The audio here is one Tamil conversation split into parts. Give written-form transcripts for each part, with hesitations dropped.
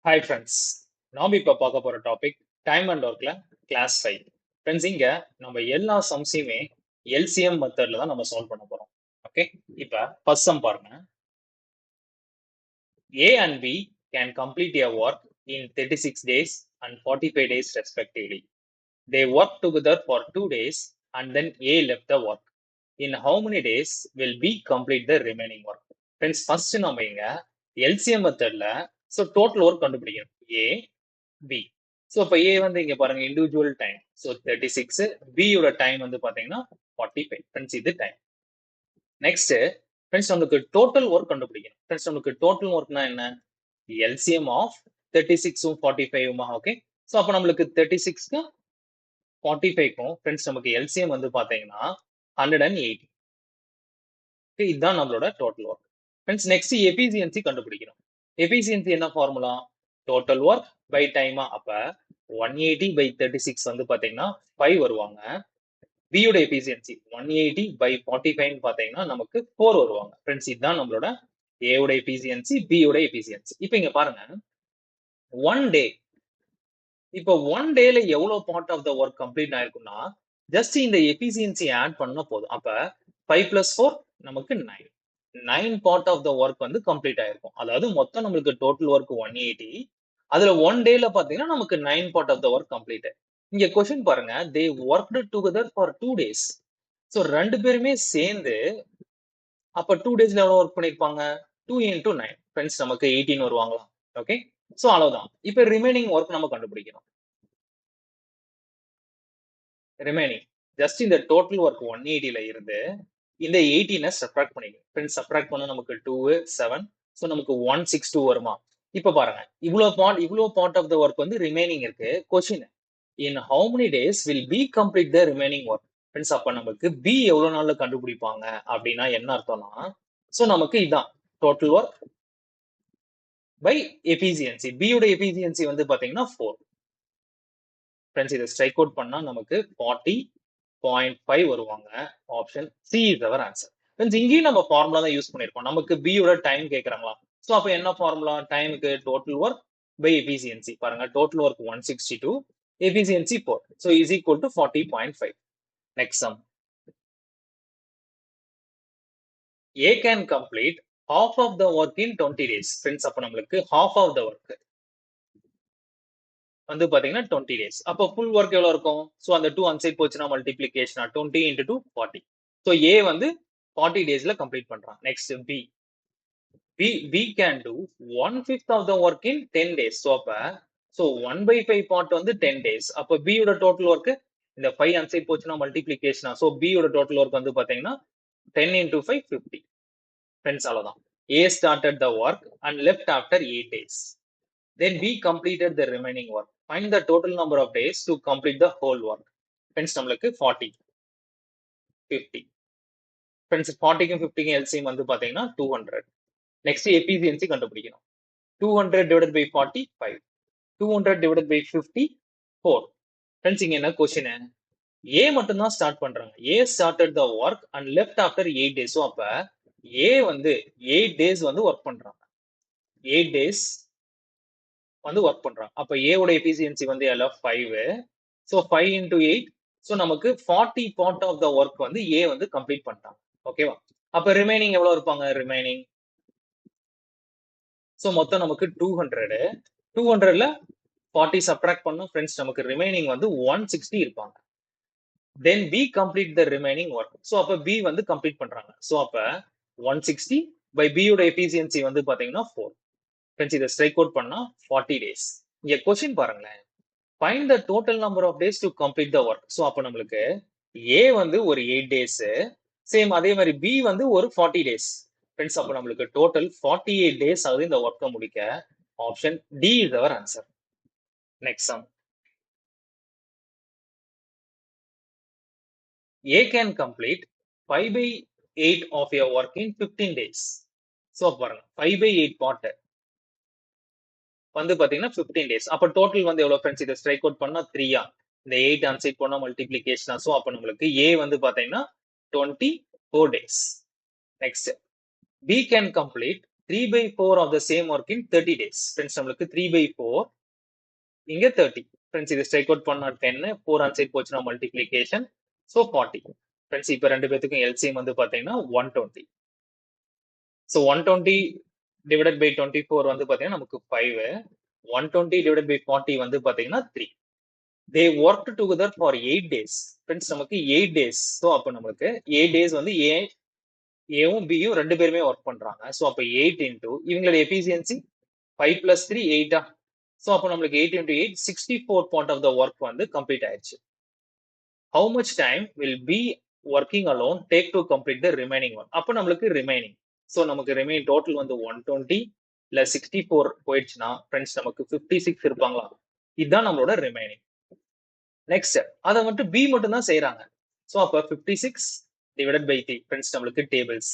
Hi friends. நாம் இப்போ பார்க்க போற டாபிக் டைம் அண்ட் ஒர்க்ல கிளாஸ் 5. ஃப்ரெண்ட்ஸ், இங்க நம்ம எல்லா சம்ஸையுமே எல்சிஎம் மெத்தட்ல தான் நம்ம சால்வ் பண்ண போறோம். ஓகே, இப்போ ஃபர்ஸ்ட் சம் பாருங்க. A and B can complete a work in 36 days and 45 days respectively. They worked together for 2 days and then A left the work. In how many days will B complete the remaining work? Friends, first நம்ம இங்க எல்சிஎம் மெத்தட்ல ஸோ டோட்டல் ஒர்க் கண்டுபிடிக்கணும். A B. ஸோ இப்போ ஏ வந்து இங்க பாருங்க இண்டிவிஜுவல் டைம். ஸோ 36. பியோட டைம் வந்து பாத்தீங்கன்னா 45. ஃப்ரெண்ட்ஸ், இது டைம். நெக்ஸ்ட் ஃப்ரெண்ட்ஸ், நமக்கு டோட்டல் ஒர்க் கண்டுபிடிக்கணும். ஃப்ரெண்ட்ஸ், நமக்கு டோட்டல் ஒர்க்னா என்ன? எல்சிஎம் ஆஃப் 36ம் 45மா. ஓகே, ஸோ அப்போ நம்மளுக்கு 36க்கும் 45க்கும் ஃப்ரெண்ட்ஸ் நமக்கு எல்சிஎம் வந்து பாத்தீங்கன்னா 180. இதுதான் நம்மளோட total work. Friends, next efficiency கண்டுபிடிக்கணும். எஃபிசியன்சி என்ன ஃபார்முலா? டோட்டல் ஒர்க் பை டைமா. அப்ப 180 by 36 வந்து பாத்தீங்கன்னா 5 வருவாங்க. B யோட எஃபிசியன்சி 180 by 45 பாத்தீங்கன்னா நமக்கு 4 வருவாங்க. ஃப்ரெண்ட்ஸ், இதுதான் நம்மளோட A யோட எஃபிசியன்சி, B யோட எஃபிசியன்சி. இப்போ இங்க பாருங்க, ஒன் டே. இப்போ ஒன் டேல எவ்வளவு part of the work complete ஆயிருக்கும்னா ஜஸ்ட் இந்த எஃபிசியன்சி ஆட் பண்ணா போதும். அப்ப 5 plus 4 நமக்கு 9. 9 பார்ட் ஆஃப் த ஒர்க் வந்து கம்ப்ளீட் ஆயிருக்கும். அதாவது மொத்தம் நம்மளுக்கு டோட்டல் ஒர்க் 180. அதுல ஒன் டேல பாத்தீங்கன்னா நமக்கு 9 part of the work complete. இங்க கொஸ்டின் பாருங்க, they worked together for 2 days. So ரெண்டு பேருமே சேர்ந்து அப்ப 2 daysல எவ்வளவு ஒர்க் பண்ணிருப்பாங்க? 2 into 9. ஃப்ரெண்ட்ஸ், நமக்கு 18 வருவாங்களா? ஓகே, ஸோ அவ்வளவுதான். இப்ப ரிமைனிங் ஒர்க் நம்ம கண்டுபிடிக்கணும். ரிமைனிங் ஜஸ்ட் இந்த டோட்டல் ஒர்க் 180ல இருந்து இந்த 18 சப்ட்ராக்ட் பண்ணிக்கணும். ஃப்ரெண்ட்ஸ், சப்ட்ராக்ட் பண்ணா நமக்கு 2 7. ஸோ நமக்கு 162 வருமா? இப்ப பாருங்க, இவ்வளவு பார்ட் ஆஃப் த ஒர்க் வந்து ரிமைனிங் இருக்கு. Question, in how many days will be complete the remaining work? Friends, அப்ப நமக்கு பி எவ்வளவு நாள்ல கண்டுபிடிப்பாங்க அப்படின்னா என்ன அர்த்தம்னா, சோ நமக்கு இதான் total work by efficiency. B யோட எஃபிசியன்சி வந்து பாத்தீங்கன்னா 4. ஃப்ரெண்ட்ஸ், இதை ஸ்ட்ரைக் அவுட் பண்ணா நமக்கு 40.5 வருவாங்க. Option C is our answer. Friends, இங்கேயும் நம்ம ஃபார்முலா தான் யூஸ் பண்ணிருக்கோம். நமக்கு பி யோட டைம் கேக்குறாங்களா? சோ அப்ப என்ன ஃபார்முலா? டைமுக்கு டோட்டல் ஒர்க் பை எஃபிசியன்சி. பாருங்க, total work 162, efficiency 4. So is equal to 40.5. Next sum. A can complete half of the work in 20 days. Friends, அப்ப நம்மளுக்கு half of the work வந்து பாத்தீங்கன்னா 20 days. அப்ப full work எவ்வளவு இருக்கும்? So அந்த 2 on side போச்சுன்னா multiplication 20 into 2 40. So A வந்து 40 daysல complete பண்றான். Next B. B can do 1/5 of the work in 10 days. So அப்ப 1/5 part வந்து 10 days. அப்ப B யோட total work இந்த 5 on side போச்சுன்னா multiplication. So B யோட total work வந்து பாத்தீங்கன்னா 10 into 5 50. Friends, அவ்வளவுதான். A started the work and left after 8 days. Then B completed the remaining work. Find the total number of days to complete the whole work. Friends, நம்மளுக்கு 40 50. Friends, 40க்கும் 50க்கும் LCM வந்து பாத்தீங்கன்னா 200. Next efficiency கண்டுபிடிக்கணும். 200 divided by 40 5. 200 divided by 50 4. Friends, இங்க என்ன கொஸ்டின்? A மட்டும் தான் ஸ்டார்ட் பண்றாங்க. A started the work and left after 8 days. So அப்ப A வந்து 8 days வந்து ஒர்க் பண்றாங்க. 8 days வந்து ஒர்க் பண்றாங்க. அப்ப A ஓட எஃபிஷியன்சி வந்து எல்லாம் 5. So 5 into 8. So நமக்கு 40 part of the work வந்து A வந்து கம்ப்ளீட் பண்ணிட்டாங்க. ஓகேவா? அப்ப ரிமைனிங் எவ்வளவு இருப்பாங்க? ரிமைனிங் சோ மொத்தம் நமக்கு 200. 200ல 40 சப்ட்ராக்ட் பண்ணோம். ஃப்ரெண்ட்ஸ், நமக்கு ரிமைனிங் வந்து 160 இருப்பாங்க. Then B complete the remaining work. So அப்ப B வந்து கம்ப்ளீட் பண்றாங்க. So அப்ப 160 by B யோட எஃபிஷியன்சி வந்து பாத்தீங்கன்னா 4. ஃப்ரெண்ட்ஸ், இதை ஸ்ட்ரைக் அவுட் பண்ணா 40 days. இங்க கொஸ்டின் பாருங்களேன், find the total number of days to complete the work. So அப்ப நம்மளுக்கு A வந்து ஒரு 8 days, சேம் அதே மாதிரி B வந்து ஒரு 40 days. ஃப்ரெண்ட்ஸ், அப்ப நம்மளுக்கு டோட்டல் 48 days ஆகுது இந்த ஒர்க்கை முடிக்க. Option D is our answer. Next sum. A can complete 5/8 of your work in 15 days. So பாருங்க, 5/8 part வந்து பாத்தீங்கன்னா 15 days. அப்ப டோட்டல் வந்து எவ்வளவு ஃப்ரெண்ட்ஸ்? இதை ஸ்ட்ரைக் அவுட் பண்ணா 3. இந்த 8 ஆன்சைட் பண்ணா மல்டிபிளிகேஷன். சோ அப்ப நம்மளுக்கு A வந்து பாத்தீங்கன்னா 24 days. Next, B can complete 3/4 of the same work in 30 days. Friends நம்மளுக்கு 3/4 இங்க 30. ஃப்ரெண்ட்ஸ் இது ஸ்ட்ரைக் அவுட் பண்ணா 10, 4 ஆன் சைட் போச்சுன்னா மல்டிப்ளிகேஷன், ஸோ 40. ஃப்ரெண்ட்ஸ் இப்போ ரெண்டு பேத்துக்கும் எல்சிஎம் வந்து பாத்தீங்கன்னா 120. ஸோ 120 டிவைடட் பை 24 வந்து பாத்தீங்கன்னா நமக்கு 5. 120 டிவைடட் பை 40 வந்து பாத்தீங்கன்னா 3. தே work together for 8 days. Friends நமக்கு 8 days. ஸோ அப்போ நமக்கு 8 days வந்து ஏவும் பியும் ரெண்டு பேருமே ஒர்க் பண்றாங்க. ஸோ அப்போ 8 இன்டூ இவங்களோட எஃபிசியன்சி 5 + 3 8. ஸோ அப்போ நம்மளுக்கு 8 × 8 64 part of the work வந்து கம்ப்ளீட் ஆயிடுச்சு. How much time will be working alone take to complete the remaining one? அப்போ நம்மளுக்கு ரிமைனிங், ஸோ நமக்கு ரிமைனிங் டோட்டல் வந்து 120 + 64 போயிடுச்சுன்னா ஃப்ரெண்ட்ஸ் நமக்கு 56 இருப்பாங்களா? இதுதான் நம்மளோட ரிமைனிங். நெக்ஸ்ட் அதை மட்டும் பி மட்டும் தான் செய்யறாங்க. ஸோ அப்போ 56 டிவைடட் பை 3 ஃப்ரெண்ட்ஸ் நம்மளுக்கு tables.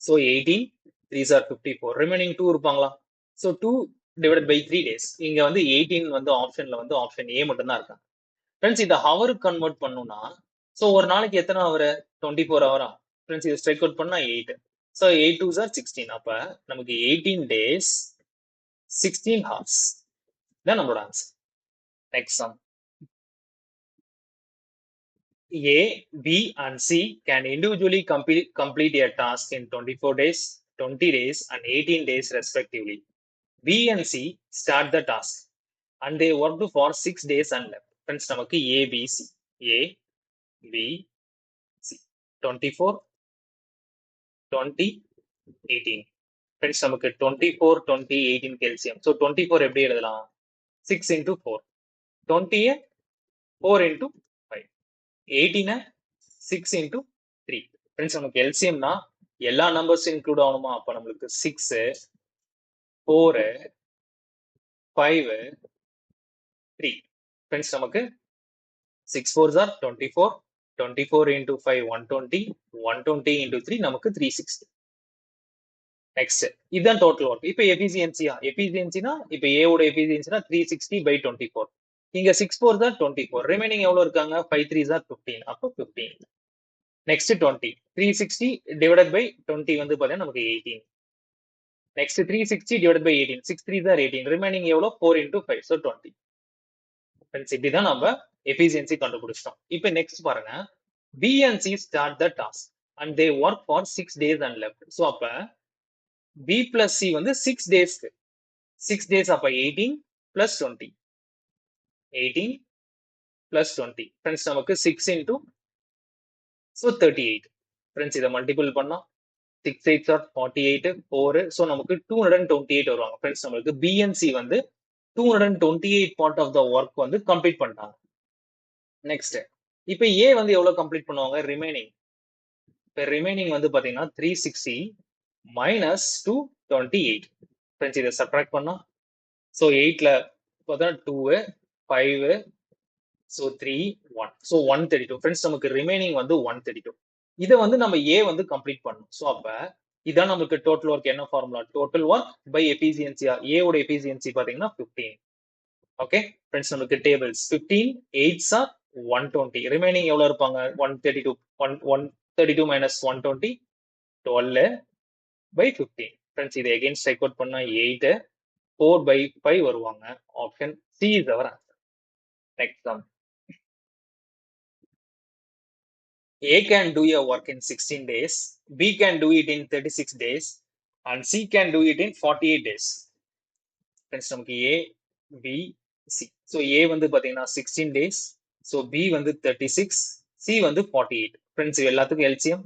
So 18 3s are 54, remaining 2 இருப்பாங்களா? So 2 divided by 3 days. இங்க வந்து 18 வந்து ஆப்ஷன்ல வந்து ஆப்ஷன் ஏ மட்டும் தான் இருக்காங்க. ஃப்ரெண்ட்ஸ் இதை ஹவருக்கு கன்வெர்ட் பண்ணணும்னா ஸோ ஒரு நாளைக்கு எத்தனை ஹவர்? 24 ஹவரா? ஃப்ரெண்ட்ஸ் இதை ஸ்ட்ரைக் அவுட் பண்ணா 8. So 8 2s are 16. அப்ப நமக்கு 18 days 16 hours தான் நம்மளோட answer. Next sum. A, B, and C can individually complete a task in 24 days, 20 days, and 18 days respectively. B and C start the task and they worked for 6 days and left. Friends, நமக்கு A, B, C. A, B, C. 24, 20, 18. Friends, நமக்கு 24, 20, 18 calcium. So 24 எப்படி எழுதலாம்? 6 into 4. 20 4 into 5. 18 6 into 3. ஃப்ரெண்ட்ஸ் நமக்கு எல்சிஎம்னா எல்லா நம்பர்ஸ் இன்க்ளூட் ஆகணுமா? அப்ப நம்மளுக்கு 6 4 5 3. ஃப்ரெண்ட்ஸ் நமக்கு 6 4s are 24, 24 into 5 120, 120 into 3 நமக்கு 360. நெக்ஸ்ட் இதுதான் டோட்டல் ஒர்க். இப்போ எஃபிசியன்சினா இப்போ ஏ ஓட எஃபிசியன்சினா 360/24. இங்க 6 4s are 24, ரிமைனிங் எவ்வளவு இருக்காங்க? 5 3s are 15. அப்போ 15. நெக்ஸ்ட் 20, 360 டிவைடட் பை 20 வந்து பாத்தீங்கன்னா நமக்கு 18. Next 360 divided by 18, 6 3s are 18, remaining எவ்வளவு? 4 into 5, so 20. ஃப்ரெண்ட்ஸ் இப்படிதான் நம்ம எஃபிசியன்சி கண்டுபிடிச்சிட்டோம். இப்போ நெக்ஸ்ட் பாருங்க, B and C start the task and they work for 6 days and left. So அப்ப B plus C வந்து 6 டேஸ்க்கு 6 டேஸ், அப்ப 18 plus 20, 18 plus 20. ஃப்ரெண்ட்ஸ் நமக்கு 6 into ஸோ 38. ஃப்ரெண்ட்ஸ் இதை மல்டிபிள் பண்ணா 6 8s are 48, 4, ஸோ நமக்கு 228 வருவாங்க. ஃப்ரெண்ட்ஸ் நம்மளுக்கு B and C வந்து 228 part of the work வந்து கம்ப்ளீட் பண்ணிட்டாங்க. நெக்ஸ்ட் இப்போ ஏ வந்து எவ்வளவு கம்ப்ளீட் பண்ணுவாங்க? ரிமைனிங். இப்போ ரிமைனிங் வந்து பாத்தீங்கன்னா 360 minus 228. ஃப்ரெண்ட்ஸ் இதை சப்ட்ராக்ட் பண்ணா ஸோ 8ல பார்த்தா 2 5 ஸோ 3 1, ஸோ 132. ஃப்ரெண்ட்ஸ் நமக்கு ரிமைனிங் வந்து 132. இதை வந்து நம்ம ஏ வந்து கம்ப்ளீட் பண்ணணும். ஸோ அப்ப இதான் நமக்கு டோட்டல் ஒர்க். என்ன ஃபார்முலா? டோட்டல் ஒர்க் பை எஃபிசியன்சியா? ஏ ஓட எஃபிசியன்சி பாத்தீங்கன்னா 15. ஓகே ஃப்ரெண்ட்ஸ் நமக்கு டேபிள்ஸ் 15 8s are 120, ரிமைனிங் எவ்வளவு இருப்பாங்க? 132. 132 minus 120 12/15. ஃப்ரெண்ட்ஸ் இதை அகைன் ஸ்ட்ரைக் அவுட் பண்ணா 8 4/5 வருவாங்க. Option C is our answer. Next sum. A can do a work in 16 days, B can do it in 36 days, and C can do it in 48 days. Friends நமக்கு A, B, C. So A வந்து பாத்தீங்கன்னா 16 days, ஸோ B வந்து 36, C வந்து 48. ஃப்ரெண்ட்ஸ் எல்லாத்துக்கும் எல்சிஎம்.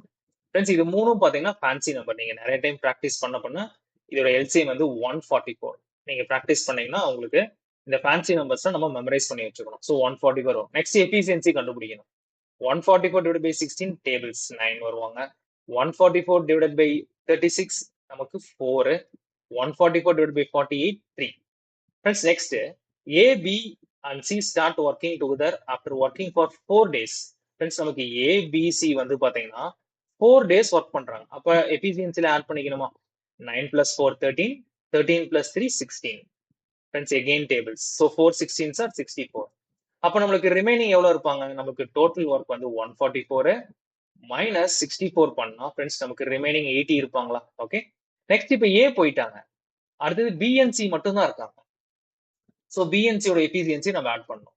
ஃப்ரெண்ட்ஸ் இது மூணும் பாத்தீங்கன்னா ஃபேன்சி நம்பர். நீங்க நிறைய டைம் ப்ராக்டிஸ் பண்ண இதோட எல்சிஎம் வந்து 144. நீங்க ப்ராக்டிஸ் பண்ணீங்கன்னா உங்களுக்கு இந்த ஃபேன்சி நம்பர்ஸ் நம்ம மெமரைஸ் பண்ணி வச்சுக்கணும். ஸோ 144 வரும். நெக்ஸ்ட் எஃபிசியன்சி கண்டுபிடிக்கணும். 144 divided by 16 tables 9 வருவாங்க. 144 divided by 36 நமக்கு 4, 144 divided by 48 3. Friends, next A, B and C start working together after working for 4 days. Friends, நமக்கு A, B, C வந்து பாத்தீங்கன்னா 4 days ஒர்க் பண்றாங்க. அப்ப எஃபிசியன்சில add பண்ணிக்கணுமா? 9 plus 4 13, 13 plus 3 16. Friends, again tables. So 4 16s are 64. அப்ப நம்மளுக்கு ரிமைனிங் எவ்வளவு இருப்பாங்க? நமக்கு டோட்டல் ஒர்க் வந்து 144 மைனஸ் 64 பண்ணா ஃப்ரெண்ட்ஸ் நமக்கு ரிமைனிங் 80 இருப்பாங்களா? ஓகே நெக்ஸ்ட் இப்ப ஏ போயிட்டாங்க, அடுத்தது பிஎன்சி மட்டும் தான் இருக்காங்க. சோ பிஎன்சியோட எஃபிசியன்சி நம்ம ஆட் பண்ணோம்.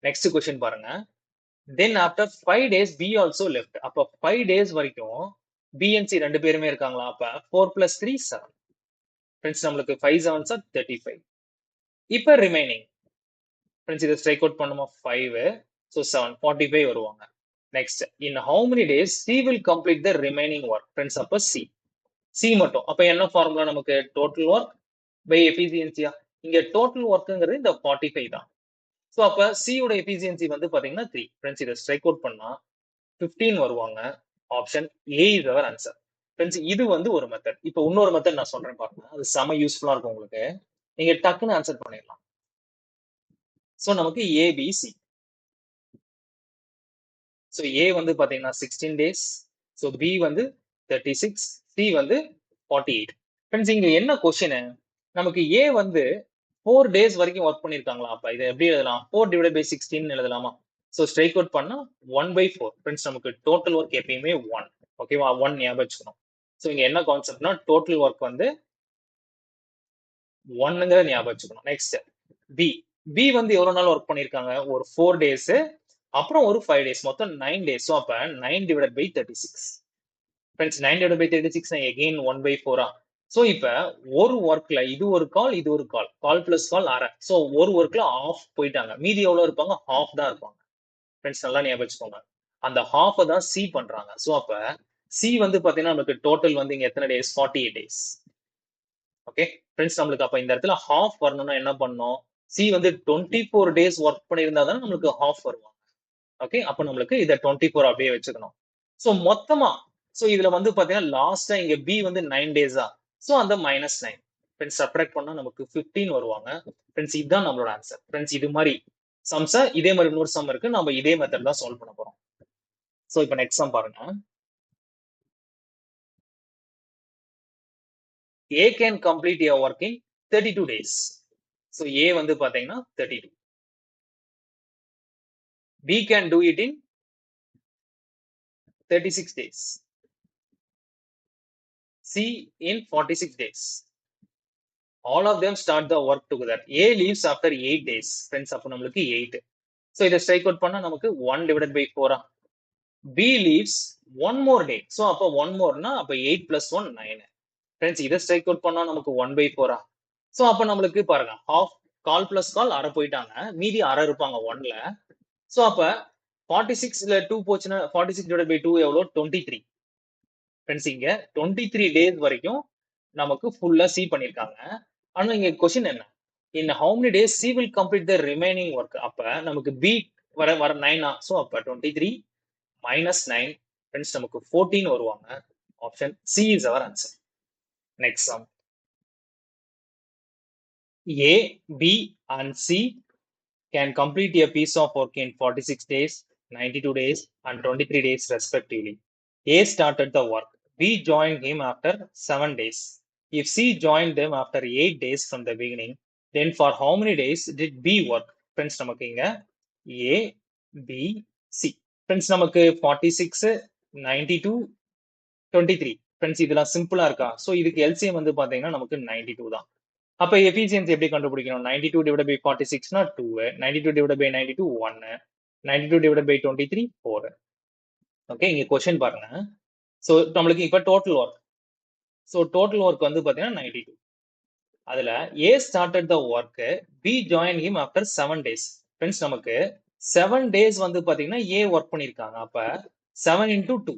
நெக்ஸ்ட் கொஸ்டின் பாருங்க. Then after 5 days B also left. அப்ப 5 days வரைக்கும் பிஎன்சி ரெண்டு பேருமே இருக்காங்களா? அப்ப 4 + 3 7. ஃப்ரெண்ட்ஸ் நம்மளுக்கு 5 7s are 35. இப்ப ரிமைனிங் ஃப்ரெண்ட்ஸ் இதை ஸ்ட்ரைக் அவுட் பண்ணுமா 5 so 7 45 வருவாங்க. Next in how many days C will complete the remaining work? Friends அப்ப C மட்டும். அப்ப என்ன ஃபார்முலா நமக்கு? டோட்டல் ஒர்க் பை எஃபிசியன்சியா? இங்க டோட்டல் ஒர்க்குங்கிறது இந்த 45 தான். சோ அப்ப C யோட எஃபிசியன்சி வந்து பாத்தீங்கன்னா 3. ஃப்ரெண்ட்ஸ் இதை ஸ்ட்ரைக் அவுட் பண்ணா 15 வருவாங்க. Option A is our answer. Friends இது வந்து ஒரு மெத்தட். இப்போ இன்னொரு மெத்தட் நான் சொல்றேன் பாருங்க. அது செம யூஸ்ஃபுல்லா இருக்கும் உங்களுக்கு. நீங்க டக்குன்னு ஆன்சர் பண்ணிடலாம். சோ நமக்கு ABC. சோ A வந்து பாத்தீங்கன்னா 16 days. சோ B வந்து 36, C வந்து 48. ஃப்ரெண்ட்ஸ் இங்க என்ன கொஸ்டின்? நமக்கு A வந்து 4 days வரைக்கும் ஒர்க் பண்ணிருக்காங்களா? அப்ப இதை எப்படி எழுதலாம்? 4/16 எழுதலாமா? சோ ஸ்ட்ரைக் அவுட் பண்ணா 1/4. ஃப்ரெண்ட்ஸ் நமக்கு டோட்டல் ஒர்க் எப்பயுமே 1. ஓகேவா? 1 ஞாபகம் வச்சுக்கணும். சோ இங்க என்ன கான்செப்ட்னா டோட்டல் ஒர்க் வந்து 1ங்கறத ஞாபகம் வச்சுக்கணும். நெக்ஸ்ட் பி வந்து எவ்வளவு நாள் ஒர்க் பண்ணிருக்காங்க? ஒரு 4 days, அப்புறம் ஒரு 5 days, மொத்தம் 9 days. சோ அப்ப 9/36. Friends 9/36 again 1/4. சோ இப்ப ஒரு ஒர்க்ல இது ஒரு கால், இது ஒரு கால், கால் பிளஸ் கால் அரை. சோ ஒரு ஒர்க்ல ஆஃப் போயிட்டாங்க, மீதி எவ்வளவு இருப்பாங்க? ஹாஃப் தான் இருப்பாங்க. ஃப்ரெண்ட்ஸ் நல்லா ஞாபகம் வச்சுக்கோங்க. அந்த ஹாஃப் தான் சி பண்றாங்க. சோ அப்ப சி வந்து பாத்தீங்கன்னா நமக்கு டோட்டல் வந்து இங்க எத்தனை டேஸ்? 48 days. ஓகே ஃப்ரெண்ட்ஸ், நம்மளுக்கு அப்ப இந்த இடத்துல ஹாஃப் வரணும்னா என்ன பண்ணணும்? சி வந்து 24 days ஒர்க் பண்ணியிருந்தா தானே நம்மளுக்கு ஹாஃப் வருவாங்க. ஓகே, அப்ப நம்மளுக்கு இதை 24 அப்படியே வச்சுக்கணும். சோ மொத்தமா சோ இதுல வந்து பாத்தீங்கன்னா லாஸ்டா இங்க பி வந்து 9 days-ஆ, சோ அந்த -9 ஃப்ரெண்ட்ஸ் சப்ட்ராக்ட் பண்ணா நமக்கு 15 வருவாங்க. ஃப்ரெண்ட்ஸ் இதுதான் நம்மளோட ஆன்சர். ஃப்ரெண்ட்ஸ் இது மாதிரி சம்ஸா இதே மாதிரி இன்னொரு சம் இருக்கு, நம்ம இதே மெத்தட் தான் சால்வ் பண்ண போறோம். சோ இப்போ நெக்ஸ்ட் சம் பாருங்க. A can complete a work in 32 days. So A வந்து பாத்தீங்கன்னா 32. B can do it in 36 days. C in 46 days. All of them start the work together. A leaves after 8 days. Friends, அப்போ நம்மளுக்கு 8. So இதை ஸ்ட்ரைக் அவுட் பண்ணா நமக்கு 1/4. B leaves one more day. So அப்போ 1 moreனா அப்போ 8 + 1 9. Friends, இதை ஸ்ட்ரைக் அவுட் பண்ணா நமக்கு 1/4. So அப்போ நம்மளுக்கு பாருங்க half, கால் பிளஸ் கால் அரை போயிட்டாங்க, மீதி அரை இருப்பாங்க 1ல. சோ அப்ப 46ல 2 போச்சுன்னா 46/2 எவ்வளோ? 23. ஃப்ரெண்ட்ஸ் இங்க 23 days வரைக்கும் நமக்கு ஃபுல்லா சி பண்ணிருக்காங்க. ஆனா இங்க கொஸ்டின் என்ன? in how many days C will complete the remaining work? அப்ப நமக்கு B வர 9. சோ அப்ப 23 - 9 ஃப்ரெண்ட்ஸ் நமக்கு 14 வருவாங்க. Option C is our answer. Next sum. A, B and C can complete a piece of work in 46 days, 92 days and 23 days respectively. A started the work. B joined him after 7 days. If C joined them after 8 days from the beginning, then for how many days did B work? Friends, நமக்கு இங்க A, B, C. Friends, நமக்கு 46, 92, 23. Friends, இதெல்லாம் சிம்பிளா இருக்கா? சோ இதுக்கு LCM வந்து பாத்தீங்கன்னா நமக்கு 92 தான். அப்ப எஃபிஷியன்சி எப்படி கண்டுபிடிக்கணும்? 92/46னா 2, 92/92 1, 92/23 4. ஓகே, இங்க क्वेश्चन பாருங்க. சோ நம்மளுக்கு இப்ப total work. So total work வந்து பாத்தீங்கன்னா 92. அதுல A started the work, B joined him after 7 days. Friends நமக்கு 7 days வந்து பாத்தீங்கன்னா A ஒர்க் பண்ணிருக்காங்க. அப்ப 7 × 2.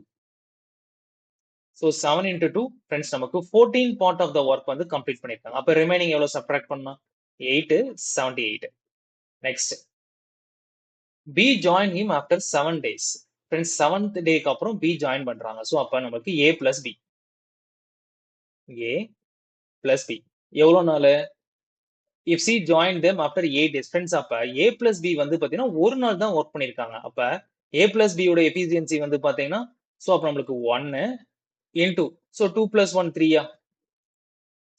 So 7 × 2 ஃப்ரெண்ட்ஸ் நமக்கு 14 part of the work வந்து கம்ப்ளீட் பண்ணிருக்காங்க. அப்ப ரிமைனிங் எவ்வளவு சப்ட்ராக்ட் பண்ணா? 8, 78. Next B joined him after 7 days. Friends 7th டேக்கு அப்புறம் B ஜாயின் பண்றாங்க. சோ அப்ப நமக்கு A + B. A + B எவ்வளவு நாள்? If C joined them after 8 days. Friends அப்ப A + B வந்து பாத்தீங்கன்னா ஒரு நாள் தான் ஒர்க் பண்ணிருக்காங்க. அப்ப A + B யோட எஃபிஷியன்சி வந்து பாத்தீங்கன்னா சோ அப்ப நமக்கு 1 into so 2 + 1 3.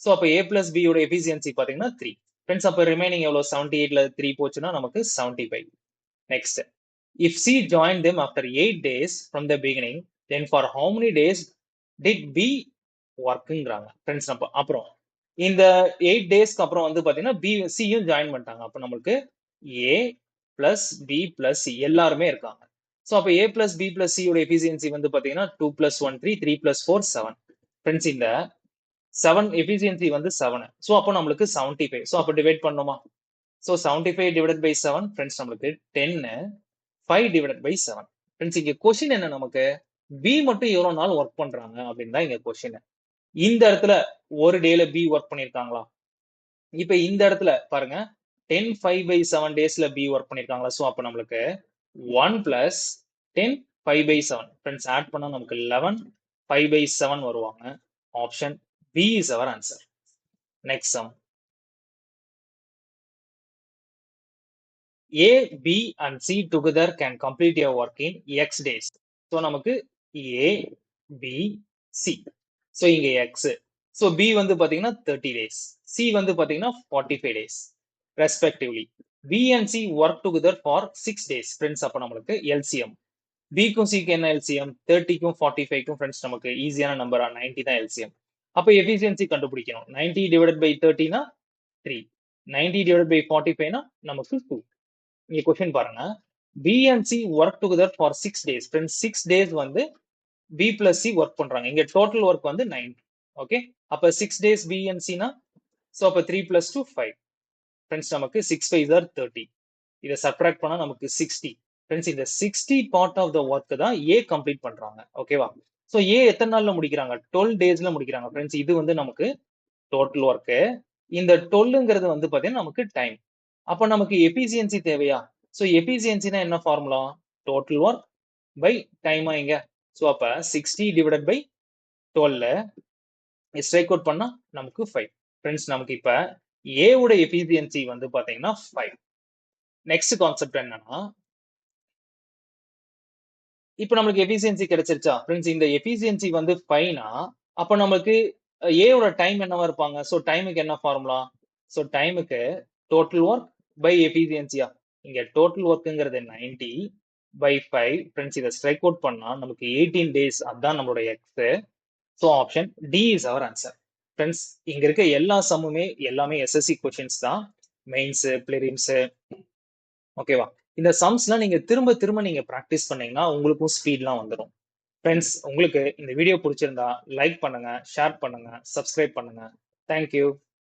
சோ அப்ப A + B யோட எஃபிஷியன்சி பாத்தீங்கன்னா 3. ஃப்ரெண்ட்ஸ் அப்ப ரிமைனிங் எவ்வளவு? 78ல 3 போச்சுன்னா நமக்கு 75. Next if C joined them after 8 days from the beginning, then for how many days did B ஒர்க்குங்கிறாங்க ஃப்ரெண்ட்ஸ். நம்ம அப்புறம் இந்த 8 டேஸ்க்கு அப்புறம் வந்து பாத்தீங்கன்னா பி சியும் ஜாயின் பண்ணிட்டாங்க. அப்ப நம்மளுக்கு ஏ பிளஸ் பி பிளஸ் சி எல்லாருமே இருக்காங்க. ஸோ அப்ப ஏ பிளஸ் பி பிளஸ் சி யோட எஃபிசியன்சி வந்து பாத்தீங்கன்னா 2 பிளஸ் 1 3 3 பிளஸ் 4 7. ஃப்ரெண்ட்ஸ் இந்த 7 எஃபிசியன்சி வந்து 7. ஸோ அப்போ நம்மளுக்கு 75. ஸோ அப்போ டிவைட் பண்ணுமா? ஸோ 75 டிவைட் பை 7 ஃப்ரெண்ட்ஸ் நம்மளுக்கு 10 5 டிவைட் பை 7. ஃப்ரெண்ட்ஸ் இங்க கொஸ்டின் என்ன நமக்கு? பி மட்டும் எவ்வளவு நாள் ஒர்க் பண்றாங்க அப்படின்னு தான் இங்க கொஸ்டின். இந்த இடத்துல ஒரு டேல பி ஒர்க் பண்ணிருக்காங்களா? இப்ப இந்த இடத்துல பாருங்க 10 5 by 7 டேஸ்ல பி ஒர்க் பண்ணிருக்காங்களா? சோ அப்ப நம்மளுக்கு 1 பிளஸ் 10 5 by 7 ஃப்ரெண்ட்ஸ் ஆட் பண்ணா நமக்கு 11 5 by 7 வருவாங்க. Option B is our answer. Next sum. A, B and C together can complete a work in X days. So நமக்கு A, B, C. So இங்க X. So B வந்து பாத்தீங்கன்னா 30 days. C வந்து பாத்தீங்கன்னா 45 days respectively. B and C work together for 6 days. Friends அப்ப நம்மளுக்கு LCM. B க்கும் C க்கு என்ன LCM? 30 க்கும் 45 க்கும் friends நமக்கு ஈஸியான நம்பரா 90 தான் LCM. அப்ப எஃபிஷியன்சி கண்டுபிடிக்கணும். 90 divided by 30 னா 3. 90 divided by 45 னா நமக்கு 2. இங்க கொஸ்டின் பாருங்க. B and C work together for 6 days. Friends 6 days வந்து B plus C work பண்றாங்க. இங்க total work வந்து 90. ஓகே. அப்ப 6 days B and C னா சோ அப்ப 3 plus 2 5. Friends நமக்கு 6 5s are 30. இத சப்ட்ராக்ட் பண்ணா நமக்கு 60. Friends இந்த 60 part of the work தான் A கம்ப்ளீட் பண்றாங்க. ஓகேவா? சோ A எத்தனை நாள்ல முடிக்கிறாங்க? 12 daysல முடிக்கிறாங்க. Friends இது வந்து நமக்கு total work. இந்த 12ங்கிறது வந்து பாத்தீங்கன்னா நமக்கு டைம். அப்ப நமக்கு எஃபிஷியன்சி தேவையா? சோ எஃபிஷியன்சினா என்ன ஃபார்முலா? டோட்டல் ஒர்க் பை டைமா இங்க. சோ அப்ப 60 டிவைடட் பை 12 ஸ்ட்ரைக் அவுட் பண்ணா நமக்கு 5. ஃப்ரெண்ட்ஸ் நமக்கு இப்ப A ஓட எஃபிஷியன்சி வந்து பாத்தீங்கன்னா 5. நெக்ஸ்ட் கான்செப்ட் என்னன்னா இப்ப நமக்கு எஃபிஷியன்சி கிடைச்சிருச்சா? ஃப்ரெண்ட்ஸ் இந்த எஃபிஷியன்சி வந்து 5னா அப்ப நமக்கு A ஓட டைம் என்னவா இருப்பாங்க? சோ டைமுக்கு என்ன ஃபார்முலா? சோ டைமுக்கு டோட்டல் ஒர்க் பை எஃபிஷியன்சியா? இங்க டோட்டல் ஒர்க்ங்கிறது 90 by 5. ஃப்ரெண்ட்ஸ் இதை ஸ்ட்ரைக் அவுட் பண்ணா நமக்கு 18 டேஸ். அதான் நம்மளோட X. So option D is our answer. Friends இங்க இருக்க எல்லா சம்முமே எல்லாமே எஸ்எஸ்சி கொஸ்டின்ஸ் தான். மெயின்ஸ் பிலிரிம்ஸ் ஓகேவா? இந்த சம்ஸ்லாம் நீங்க திரும்ப திரும்ப நீங்க ப்ராக்டிஸ் பண்ணீங்கன்னா உங்களுக்கும் ஸ்பீட்லாம் வந்துடும். ஃப்ரெண்ட்ஸ் உங்களுக்கு இந்த வீடியோ பிடிச்சிருந்தா லைக் பண்ணுங்க, ஷேர் பண்ணுங்க, சப்ஸ்கிரைப் பண்ணுங்க. தேங்க்யூ.